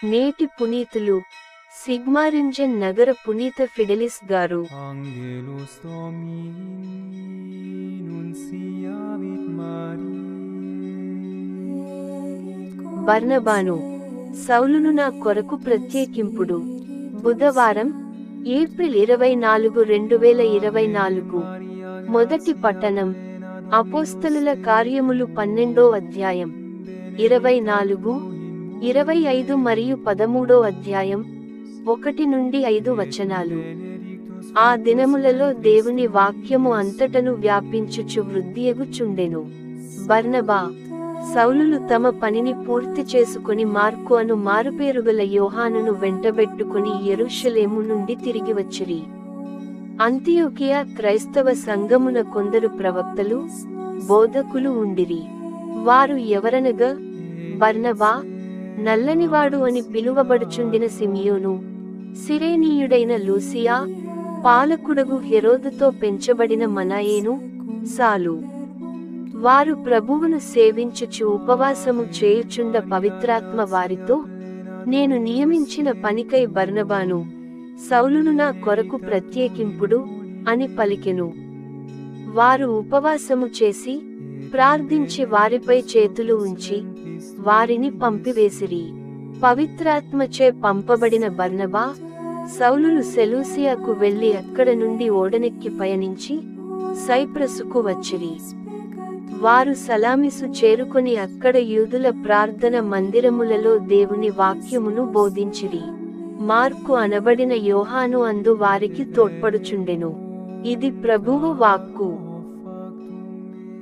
నేటి పునీతులు సిగ్మారింజన్ నగర పునీత ఫిడెలిస్ గారు, Angelus Domini nunciavit Mariae. బర్నబాను, సౌలును నా కొరకు ప్రత్యేకింపుడు. బుధవారం, ఏప్రిల్ 24, 2024. మొదటి పట్టణం, అపోస్తలుల కార్యములు 12వ అధ్యాయం, 24, 25 మరియు 13వ అధ్యాయం, 1-5 వచనాలు. ఆ దినములలో దేవుని వాక్యము అంతటను వ్యాపించుచు వృద్ధియగుచుండెను. బర్నబా, సౌలులు తమ పనిని పూర్తి చేసుకుని మార్కు అను మారుపేరుగల యోహానును వెంటబెట్టుకుని యెరూషలేము నుండి తిరిగి వచ్చిరి. అంతియోకియా క్రైస్తవ సంఘమున కొందరు ప్రవక్తలు, బోధకులు ఉండిరి. వారు ఎవరనగా, బర్నబా, నల్లనివాడు అని పిలువబడుచుండిన సిమియోను, సిరేనీయుడైన లూసియా, పాలకుడగు హెరోదుతో పెంచబడిన మనాయేను, సాలు. వారు ప్రభువును సేవించుచు ఉపవాసము చేయుచుండ పవిత్రాత్మ వారితో, నేను నియమించిన పనికై బర్నబాను, సౌలును నా కొరకు ప్రత్యేకింపుడు అని పలికెను. వారు ఉపవాసము చేసి ప్రార్థించి వారిపై చేతులు ఉంచి వారిని పంపివేసిరి. పవిత్రాత్మచే పంపబడిన బర్నబా, సౌలులు సెలూసియాకు వెళ్లి అక్కడ నుండి ఓడనెక్కి పయనించి సైప్రసుకు వచ్చిరి. వారు సలామిసు చేరుకొని అక్కడ యూదుల ప్రార్థన మందిరములలో దేవుని వాక్యమును బోధించిరి. మార్కు అనబడిన యోహాను అందు వారికి తోడ్పడుచుండెను. ఇది ప్రభువు వాక్కు.